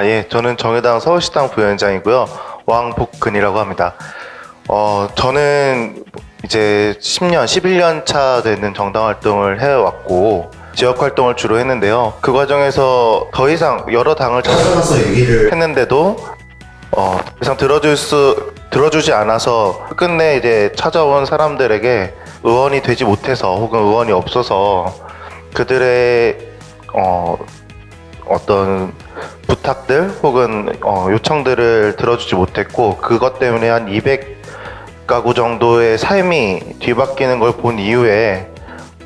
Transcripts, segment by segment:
예, 저는 정의당 서울시당 부위원장이고요. 왕복근이라고 합니다. 저는 이제 10년, 11년 차 되는 정당 활동을 해왔고, 지역 활동을 주로 했는데요. 그 과정에서 더 이상 여러 당을 찾아가서 얘기를 했는데도, 더 이상 들어주지 않아서 끝내 이제 찾아온 사람들에게 의원이 되지 못해서 혹은 의원이 없어서 그들의, 어떤 부탁들 혹은 요청들을 들어주지 못했고 그것 때문에 한 200가구 정도의 삶이 뒤바뀌는 걸 본 이후에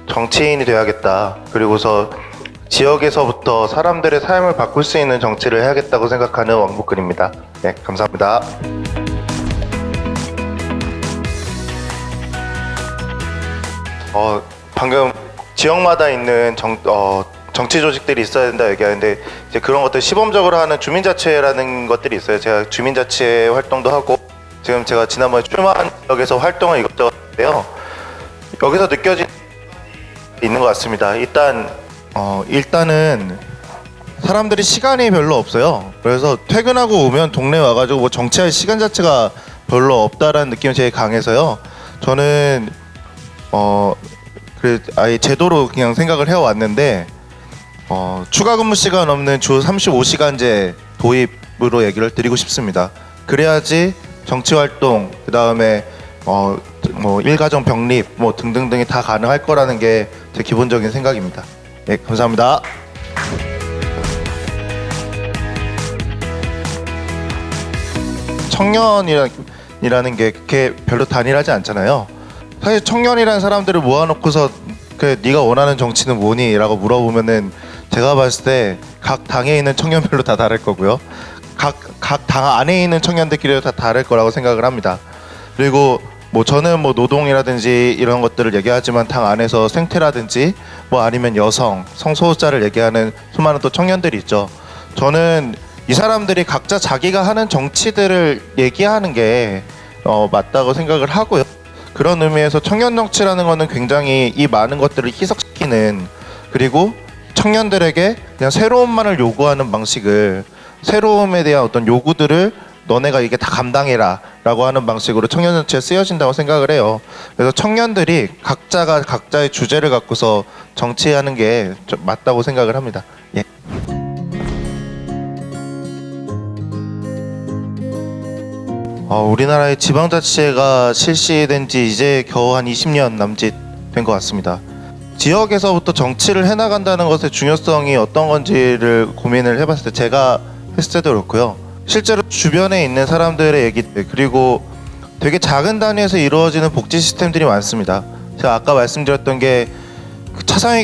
정치인이 돼야겠다. 그리고서 지역에서부터 사람들의 삶을 바꿀 수 있는 정치를 해야겠다고 생각하는 왕복근입니다. 네, 감사합니다. 방금 지역마다 있는 정치 조직들이 있어야 된다 얘기하는데 이제 그런 것들 시범적으로 하는 주민자치회라는 것들이 있어요. 제가 주민자치회 활동도 하고 지금 제가 지난번에 출마한 지역에서 활동을 이것저것 했는데요. 여기서 느껴진 있는 것 같습니다. 일단은 사람들이 시간이 별로 없어요. 그래서 퇴근하고 오면 동네 와가지고 뭐 정치할 시간 자체가 별로 없다라는 느낌이 제일 강해서요. 저는 아예 제도로 그냥 생각을 해왔는데 추가 근무 시간 없는 주 35시간제 도입으로 얘기를 드리고 싶습니다. 그래야지 정치 활동, 그 다음에 뭐 일가정 병립 뭐 등등등이 다 가능할 거라는 게 제 기본적인 생각입니다. 네, 감사합니다. 청년이라는 게 그렇게 별로 단일하지 않잖아요. 사실 청년이라는 사람들을 모아놓고서 네가 원하는 정치는 뭐니? 라고 물어보면은 제가 봤을 때 각 당에 있는 청년별로 다 다를 거고요. 각 당 안에 있는 청년들끼리도 다 다를 거라고 생각을 합니다. 그리고 뭐 저는 뭐 노동이라든지 이런 것들을 얘기하지만 당 안에서 생태라든지 뭐 아니면 여성, 성소수자를 얘기하는 수많은 또 청년들이 있죠. 저는 이 사람들이 각자 자기가 하는 정치들을 얘기하는 게 맞다고 생각을 하고요. 그런 의미에서 청년 정치라는 거는 굉장히 이 많은 것들을 희석시키는, 그리고 청년들에게 그냥 새로움만을 요구하는 방식을, 새로움에 대한 어떤 요구들을 너네가 이게 다 감당해라 라고 하는 방식으로 청년 정치에 쓰여진다고 생각을 해요. 그래서 청년들이 각자가 각자의 주제를 갖고서 정치하는 게 좀 맞다고 생각을 합니다. 예. 우리나라의 지방자치제가 실시된 지 이제 겨우 한 20년 남짓 된 것 같습니다. 지역에서부터 정치를 해나간다는 것의 중요성이 어떤 건지를 고민을 해봤을 때 제가 했을 때도 그렇고요. 실제로 주변에 있는 사람들의 얘기, 그리고 되게 작은 단위에서 이루어지는 복지 시스템들이 많습니다. 제가 아까 말씀드렸던 게 차상위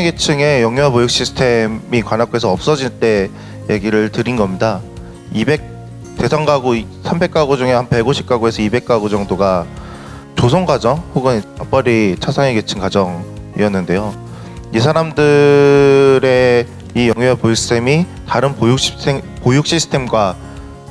계층의 영유아 보육 시스템이 관악구에서 없어질 때 얘기를 드린 겁니다. 대선 가구 300가구 중에 한 150가구에서 200가구 정도가 조선가정 혹은 맞벌이 차상위 계층 가정이었는데요. 이 사람들의 이 영유아 보육 시스템이 다른 보육 시스템과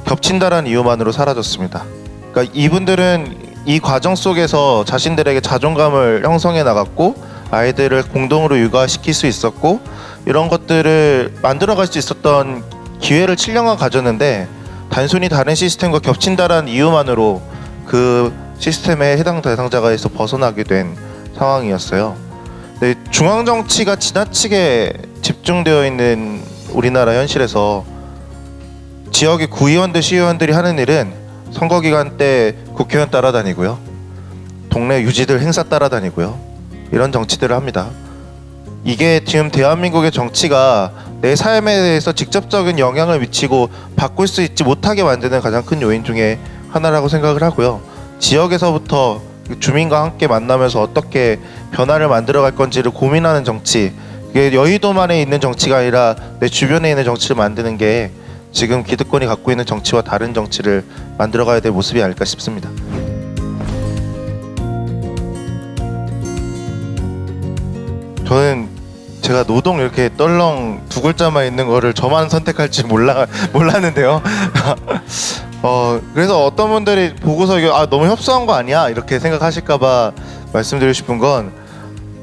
겹친다라는 이유만으로 사라졌습니다. 그러니까 이분들은 이 과정 속에서 자신들에게 자존감을 형성해 나갔고 아이들을 공동으로 육아시킬 수 있었고 이런 것들을 만들어갈 수 있었던 기회를 7년간 가졌는데 단순히 다른 시스템과 겹친다라는 이유만으로 그 시스템의 해당 대상자가에서 벗어나게 된 상황이었어요. 근데 중앙정치가 지나치게 집중되어 있는 우리나라 현실에서 지역의 구의원들, 시의원들이 하는 일은 선거 기간 때 국회의원 따라다니고요, 동네 유지들 행사 따라다니고요, 이런 정치들을 합니다. 이게 지금 대한민국의 정치가 내 삶에 대해서 직접적인 영향을 미치고 바꿀 수 있지 못하게 만드는 가장 큰 요인 중에 하나라고 생각을 하고요. 지역에서부터 주민과 함께 만나면서 어떻게 변화를 만들어갈 건지를 고민하는 정치, 이게 여의도만에 있는 정치가 아니라 내 주변에 있는 정치를 만드는 게 지금 기득권이 갖고 있는 정치와 다른 정치를 만들어가야 될 모습이 아닐까 싶습니다. 저는 제가 노동 이렇게 떨렁 두 글자만 있는 거를 저만 선택할지 몰랐는데요. 그래서 어떤 분들이 보고서 이게 너무 협소한 거 아니야? 이렇게 생각하실까봐 말씀드리고 싶은 건,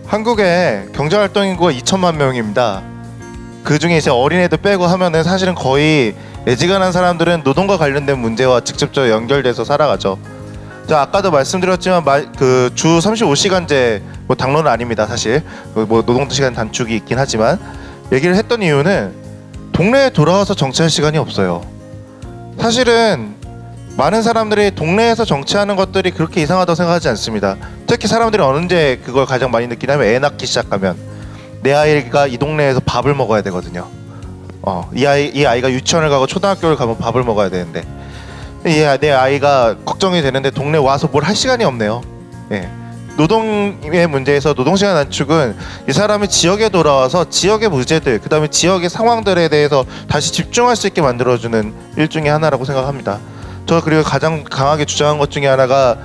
한국의 경제활동 인구가 2천만 명입니다. 그 중에 이제 어린애들 빼고 하면은 사실은 거의 애지간한 사람들은 노동과 관련된 문제와 직접적으로 연결돼서 살아가죠. 자, 아까도 말씀드렸지만 그 주 35시간제 뭐 당론은 아닙니다. 사실 뭐 노동시간 단축이 있긴 하지만 얘기를 했던 이유는 동네에 돌아와서 정치할 시간이 없어요. 사실은 많은 사람들이 동네에서 정치하는 것들이 그렇게 이상하다고 생각하지 않습니다. 특히 사람들이 언제 그걸 가장 많이 느끼냐면 애 낳기 시작하면 내 아이가 이 동네에서 밥을 먹어야 되거든요. 이 아이가 유치원을 가고 초등학교를 가면 밥을 먹어야 되는데 내 아이가 걱정이 되는데 동네 와서 뭘 할 시간이 없네요. 예. 노동의 문제에서 노동시간 단축은 이 사람이 지역에 돌아와서 지역의 문제들, 그 다음에 지역의 상황들에 대해서 다시 집중할 수 있게 만들어주는 일 중에 하나라고 생각합니다. 저 그리고 가장 강하게 주장한 것 중에 하나가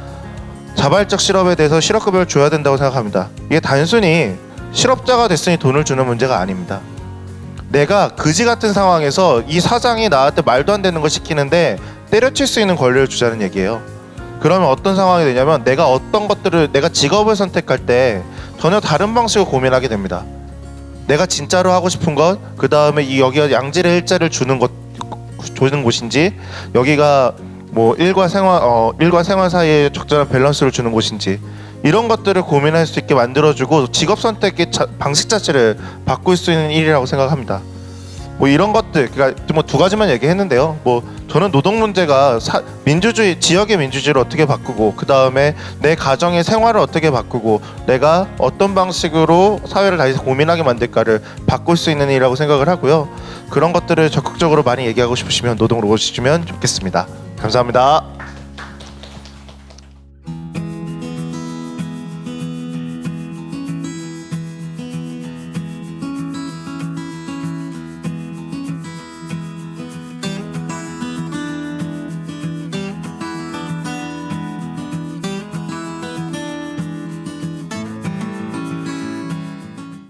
자발적 실업에 대해서 실업급여를 줘야 된다고 생각합니다. 이게 단순히 실업자가 됐으니 돈을 주는 문제가 아닙니다. 내가 그지 같은 상황에서 이 사장이 나한테 말도 안 되는 걸 시키는데 때려칠 수 있는 권리를 주자는 얘기예요. 그러면 어떤 상황이 되냐면 내가 어떤 것들을 내가 직업을 선택할 때 전혀 다른 방식으로 고민하게 됩니다. 내가 진짜로 하고 싶은 것, 그 다음에 여기가 양질의 일자리를 주는 곳인지, 여기가 뭐 일과 생활 사이에 적절한 밸런스를 주는 곳인지, 이런 것들을 고민할 수 있게 만들어주고 직업 선택의 방식 자체를 바꿀 수 있는 일이라고 생각합니다. 뭐 이런 것들, 그러니까 뭐 두 가지만 얘기했는데요. 뭐 저는 노동 문제가 민주주의, 지역의 민주주의를 어떻게 바꾸고, 그 다음에 내 가정의 생활을 어떻게 바꾸고, 내가 어떤 방식으로 사회를 다시 고민하게 만들까를 바꿀 수 있는 일이라고 생각을 하고요. 그런 것들을 적극적으로 많이 얘기하고 싶으시면 노동으로 오시면 좋겠습니다. 감사합니다.